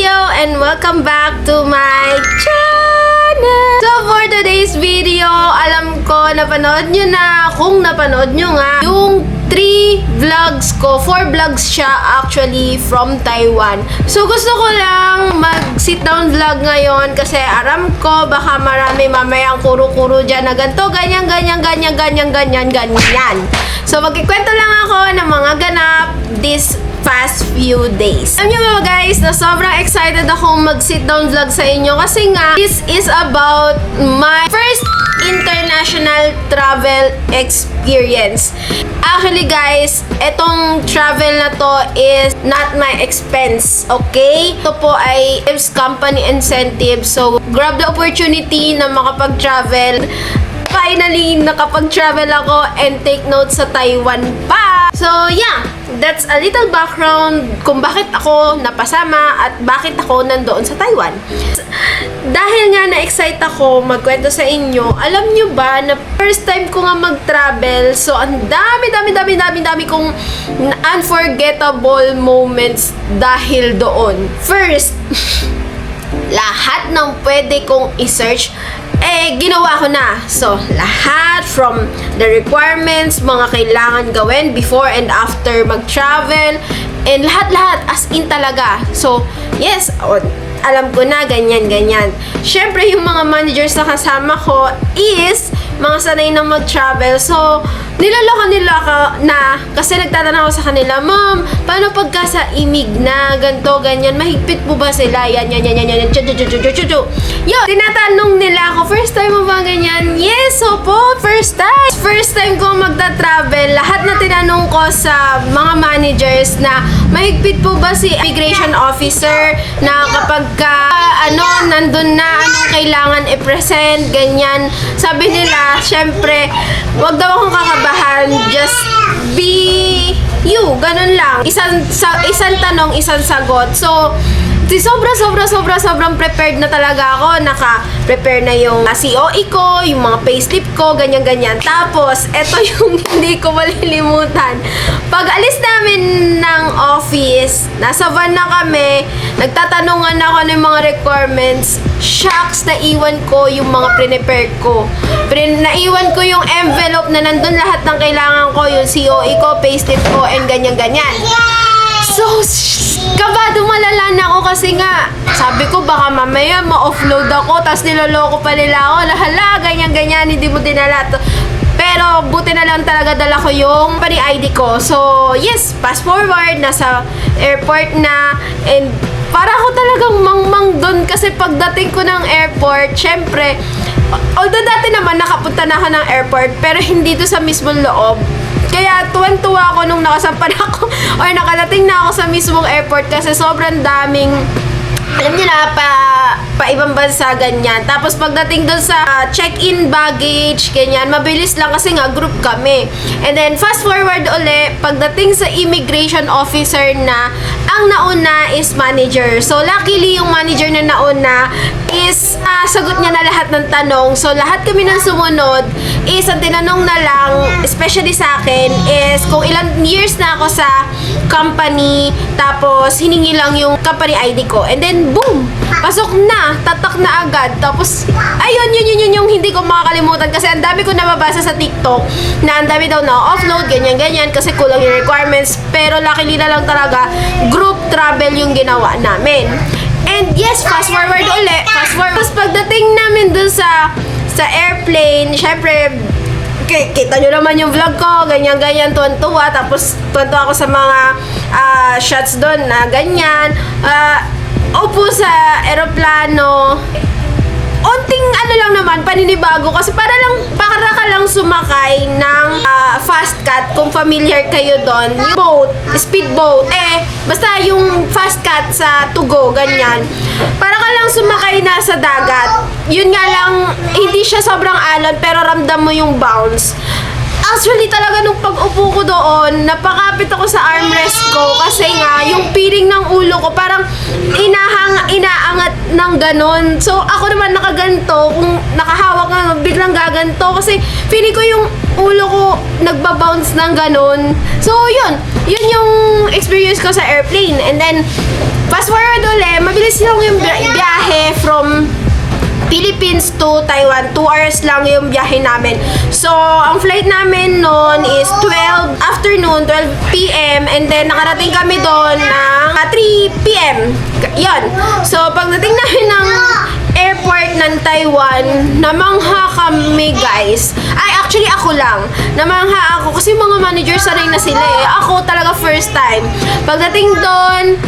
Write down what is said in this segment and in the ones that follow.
video and welcome back to my channel! So for today's video, alam ko napanood nyo na, kung napanood nyo nga, yung 3 vlogs ko, 4 vlogs siya actually from Taiwan. So gusto ko lang mag-sit down vlog ngayon kasi aram ko baka marami mamayang kuro-kuro dyan na ganito, ganyan. So magkikwento lang ako ng mga ganap this past few days. Alam niyo ba guys, na sobrang excited akong mag-sit down vlog sa inyo kasi nga, this is about my first international travel experience. Actually guys, etong travel na to is not my expense, okay? Ito po ay company incentive. So, grab the opportunity na makapag-travel. Finally, nakapag-travel ako and take notes sa Taiwan pa. So, yeah. That's a little background kung bakit ako napasama at bakit ako nandoon sa Taiwan. Dahil nga na-excite ako magkwento sa inyo, alam nyo ba na first time ko nga mag-travel, so ang dami kong unforgettable moments dahil doon. First, lahat ng pwede kong i-search ginawa ko na. So, lahat from the requirements, mga kailangan gawin before and after mag-travel, and lahat as in talaga. So, yes, alam ko na, ganyan. Syempre, yung mga managers na kasama ko is mga sanay na mag-travel. So, niloloko nila na kasi nagtatanong ako sa kanila, Ma'am, paano pagka sa imig na ganto, ganyan, mahigpit po ba sila? Yan. Yo, tinatanong nila ako, first time mo ba ganyan? Yes, opo, first time. First time ko magta-travel, lahat na tinanong ko sa mga managers na mahigpit po ba si immigration officer na kapag nandun na, anong kailangan i-present, ganyan. Sabi nila, syempre, wag daw akong kakabahan, just be you, ganun lang. Isang tanong, isang sagot. So, sobrang prepared na talaga ako. Naka-prepare na yung COE ko, yung mga payslip ko, ganyan. Tapos, eto yung hindi ko malilimutan. Pag alis namin ng office, nasa van na kami, nagtatanungan ako ng mga requirements. Shucks, naiwan ko yung mga prepare ko. Naiwan ko yung envelope na nandun lahat ng kailangan ko, yung COE ko, payslip ko, and ganyan. So, kabado malala na ako kasi nga, sabi ko baka mamaya ma-offload ako, tapos niloloko pa nila ako, lahala, ganyan, hindi mo dinala. Pero, buti na lang talaga dala ko yung company ID ko. So, yes, fast forward, nasa airport na, and para ako talagang mangmang doon kasi pagdating ko ng airport, syempre, although dati naman nakapunta na ako ng airport, pero hindi to sa mismong loob. Kaya tuwan-tuwa ako nung nakasampan ako or nakalating na ako sa mismong airport kasi sobrang daming, alam niyo na, pa ibang bansa, ganyan. Tapos pagdating doon sa check-in baggage, ganyan, mabilis lang kasi nga group kami. And then fast forward uli, pagdating sa immigration officer na, ang nauna is manager. So luckily yung manager na nauna is sagot niya na lahat ng tanong. So lahat kami nang sumunod is ang tinanong na lang, especially sa akin, is kung ilang years na ako sa company, tapos hiningi lang yung company ID ko. And then boom! Pasok na, tatak na agad. Tapos, ayun, yun yung hindi ko makakalimutan kasi ang dami ko nababasa sa TikTok na ang dami daw na offload, ganyan kasi kulang yung requirements. Pero luckily na lang talaga, group travel yung ginawa namin. And yes, fast forward ulit. Tapos pagdating namin dun sa airplane, syempre, kita nyo naman yung vlog ko, ganyan, tuwan-tuwa. Tapos, tuwan-tuwa ako sa mga shots doon na ganyan. Upo sa eroplano, onting lang naman, paninibago kasi para ka lang sumakay ng fast cat, kung familiar kayo doon, yung boat, speedboat, basta yung fast cat sa Tugo, ganyan. Para ka lang sumakay na sa dagat. Yun nga lang, hindi siya sobrang alon pero ramdam mo yung bounce. Actually talaga nung pag-upo ko doon, napakapit ako sa armrest ko kasi nga yung feeling ng ulo ko parang inaangat ng ganon. So ako naman nakaganto, kung nakahawak nga biglang gaganto kasi feeling ko yung ulo ko nagbabounce ng ganon. So yun yung experience ko sa airplane. And then fast forward ulit, mabilis lang yung biyahe from Philippines to Taiwan. 2 hours lang yung biyahe namin. So, ang flight namin noon is 12 afternoon, 12 p.m. And then, nakarating kami doon ng 3 p.m. Yun. So, pagdating namin ng airport ng Taiwan, namangha kami, guys. Ay, actually, ako lang. Namangha ako kasi mga manager sanay na sila eh. Ako talaga first time. Pagdating doon,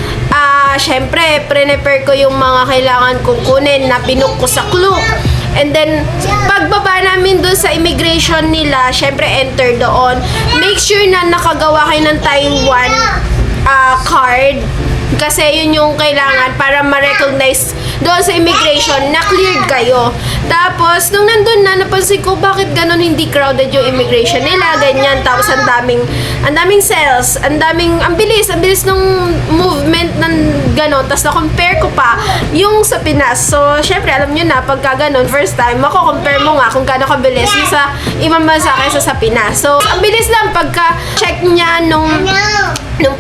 syempre, prepare ko yung mga kailangan kong kunin na pinook ko sa Klook. And then, pagbaba namin doon sa immigration nila, syempre, enter doon. Make sure na nakagawa kayo ng Taiwan card. Kasi yun yung kailangan para ma-recognize doon sa immigration na cleared kayo. Tapos, nung nandun na, napansin ko bakit ganun hindi crowded yung immigration nila, ganyan. Tapos, ang daming cells, ang bilis nung movement ng ganun. Tapos, na-compare ko pa yung sa Pinas. So, syempre, alam nyo na, pagka ganun, first time, mako-compare mo nga kung gaano kabilis yung sa ibang bansa kaysa sa Pinas. So, ang bilis lang pagka-check niya nung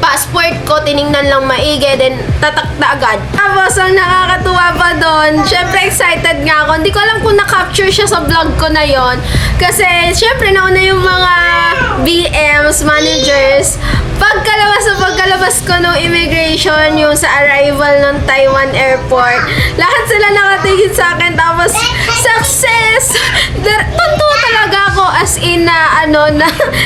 passport ko, tiningnan lang maigi, then tatakta agad. Tapos, ang nakakatuwa pa doon, syempre excited nga ako. Hindi ko alam kung na-capture siya sa vlog ko na yon. Kasi, syempre, nauna yung mga BMs, managers. Pagkalabas ko ng immigration, yung sa arrival ng Taiwan airport, lahat sila nakatingin sa akin. Tapos, success! Tuntua talaga ako as in na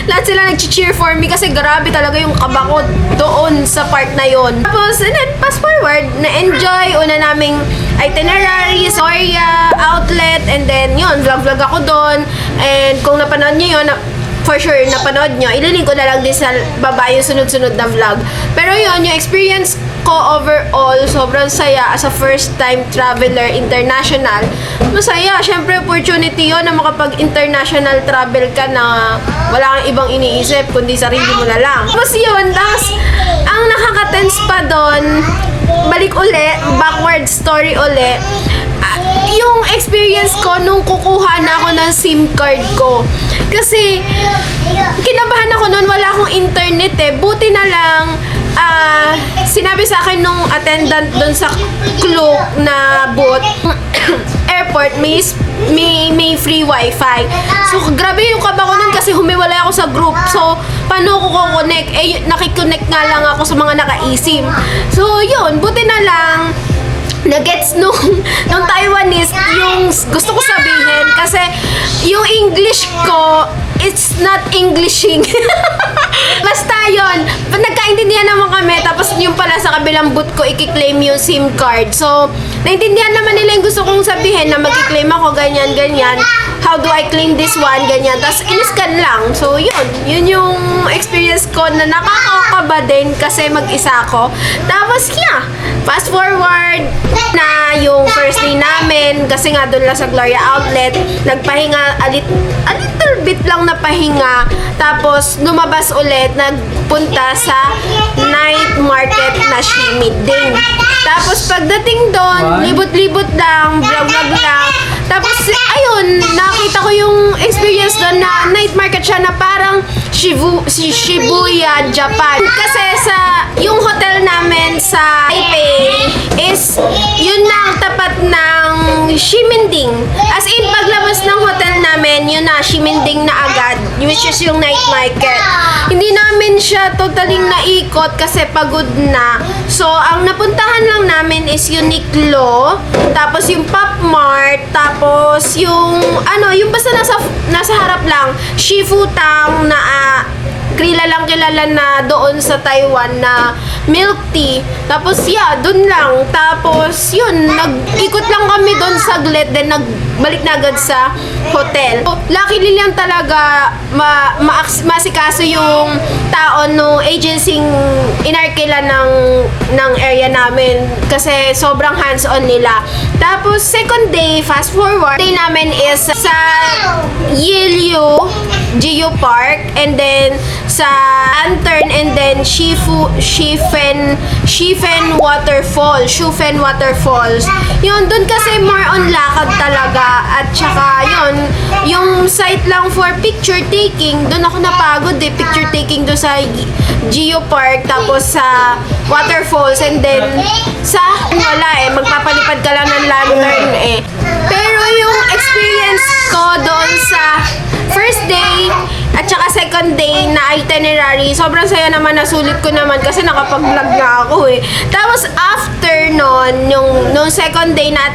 lahat sila nag-cheer for me kasi grabe talaga yung kaba ko doon sa part na yon. Tapos, and then, fast forward, na-enjoy, una naming itinerary, Soria, outlet, and then yun, vlog ako doon. And kung napanood nyo yun, for sure, napanood nyo, ililink ko na lang din sa baba yung sunod-sunod na vlog. Pero yun, yung experience ko overall, sobrang saya as a first time traveler international. Masaya, syempre opportunity yun na makapag-international travel ka na wala kang ibang iniisip, kundi sarili mo na lang. Tapos yun, tapos ang nakaka-tense pa doon, balik uli, backward story uli, yung experience ko nung kukuha na ako ng SIM card ko. Kasi, kinabahan ako noon, wala akong internet eh. Buti na lang, sinabi sa akin nung attendant doon sa Klook na booth, airport, may free wifi. So, grabe yung kaba ko nun kasi humiwalay ako sa group. So, paano ko connect? Eh, nakikonnect nga lang ako sa mga naka-eSIM. So, yun, buti na lang, nagets nung Taiwanese yung gusto ko sabihin kasi yung English ko, it's not Englishing. Basta yun, nagkaintindihan naman kami, tapos yung pala sa kabilang booth ko i-claim yung SIM card. So, naintindihan naman nila yung gusto kong sabihin na mag-claim ako, ganyan. How do I claim this one, ganyan. Tapos, in-scan lang. So, yun yung experience ko na nakakakaba din kasi mag-isa ako. Tapos, fast forward na yung first day namin, kasi nga doon lang sa Gloria Outlet, nagpahinga a little bit lang na pahinga, tapos lumabas ulit, nagpunta sa night market na Shimiding. Tapos pagdating doon, libot-libot lang, vlog lang. Tapos ayun, nakita ko yung experience doon na night market siya na parang Shibuya, Japan. Kasi yung hotel namin sa Taipei is yun na ang tapat ng Ximending. As in, paglabas ng hotel namin, yun na, Ximending na agad, which is yung night market. Hindi namin siya totaling naikot kasi pagod na. So, ang napuntahan lang namin is Uniqlo, tapos yung Pop Mart, tapos yung basta nasa harap lang, Shifutang na kilala na doon sa Taiwan na milk tea. Tapos dun lang. Tapos nag-ikot lang kami doon saglit, then nagbalik na agad sa hotel. So, luckily lang talaga masikaso yung tao no agency inarkila ng area namin kasi sobrang hands-on nila. Tapos second day, fast forward, day namin is sa Yilyu Geo Park, and then sa Lantern, and then Shifen Waterfalls. Yun, dun kasi more on lakad talaga. At saka yun, yung site lang for picture taking, dun ako napagod picture taking dun sa Geo Park, tapos sa waterfalls, and then wala magpapalipad ka lang ng lantern Pero yung experience ko doon sa first day at saka second day na itinerary, sobrang saya naman, nasulit ko naman kasi nakapag-vlog na ako Tapos after nung second day na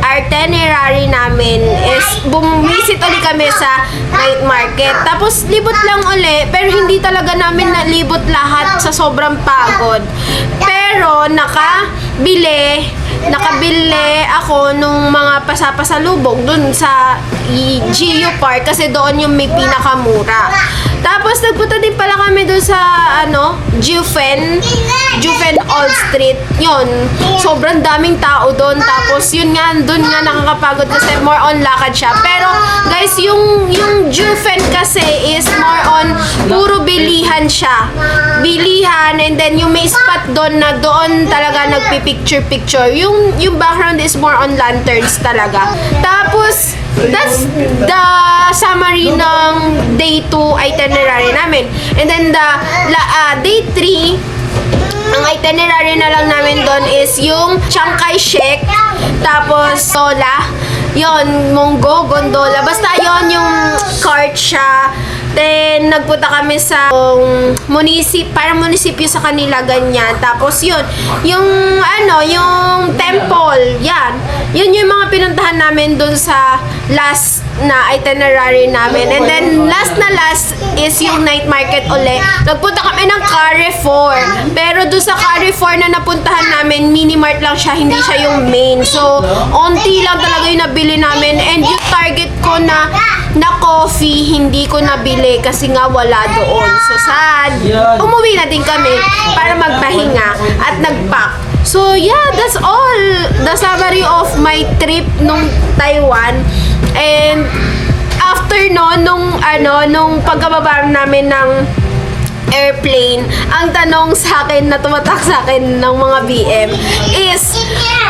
itinerary namin is bumisit ulit kami sa night market. Tapos libot lang uli, pero hindi talaga namin nalibot lahat sa sobrang pagod. Pero nakabili ako nung mga pasapasalubong dun sa Geo Park kasi doon yung may pinakamura. Tapos nagpunta din pala kami dun sa Jufen Old Street. Yun, sobrang daming tao doon. Tapos yun nga, dun nga nakakapagod kasi more on lakad siya. Pero guys, yung Jufen kasi is more on puro bilihan siya. Bilihan, and then yung may spot doon na doon talaga nagpipicture-picture. Yung background is more on lanterns talaga. Tapos, that's the summary ng day 2 itinerary namin. And then day 3, ang itinerary na lang namin doon is yung Chiang Kai-shek, tapos Sola, yon, Monggo, Gondola, basta yon yung cart siya. Then, nagpunta kami sa parang munisipyo sa kanila, ganyan. Tapos, yung temple, yan. Yun yung mga pinuntahan namin dun sa last na itinerary namin. And then, last is yung night market uli. Nagpunta kami ng Carrefour. Pero dun sa Carrefour na napuntahan namin, mini-mart lang siya, hindi siya yung main. So, onti lang talaga yung nabili namin. And yung target ko na coffee, hindi ko nabili kasi nga wala doon. So, sad. Umuwi na din kami para magpahinga at nag-pack. So, yeah, that's all. The summary of my trip nung Taiwan. And after nung pagkababa namin ng airplane, ang tanong sa akin na tumatak sa akin ng mga BM is,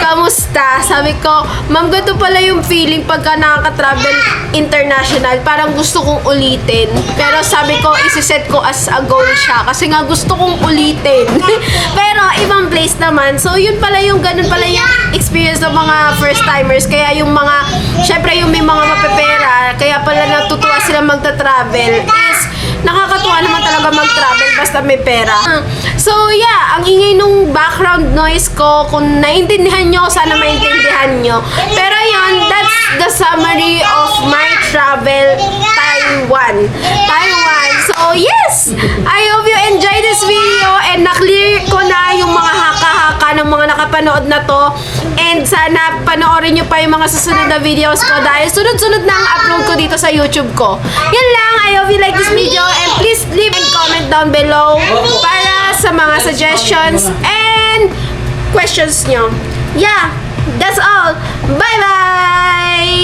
kamusta? Sabi ko, ma'am, ganito pala yung feeling pagka nakaka-travel international. Parang gusto kong ulitin. Pero sabi ko, isiset ko as a goal siya. Kasi nga gusto kong ulitin. Pero ibang place naman. So, yun pala yung, ganun pala yung experience ng mga first timers. Kaya yung mga, syempre yung may mga mapepera, kaya pala natutuwa sila magta-travel is, nakakatuwa naman talaga mag-travel basta may pera. So, yeah, ang ingay nung background noise ko, kung naintindihan nyo, sana maintindihan nyo. Pero yun, that's the summary of my travel Taiwan. So, yes! I hope you enjoyed this video and na-clear ko na yung mga haka-haka ng mga nakapanood na to. And sana panoorin nyo pa yung mga susunod na videos ko dahil sunod-sunod na ang upload ko dito sa YouTube ko. Yan lang. I hope you like this video and please leave and comment down below para sa mga suggestions and questions nyo. Yeah, that's all. Bye-bye!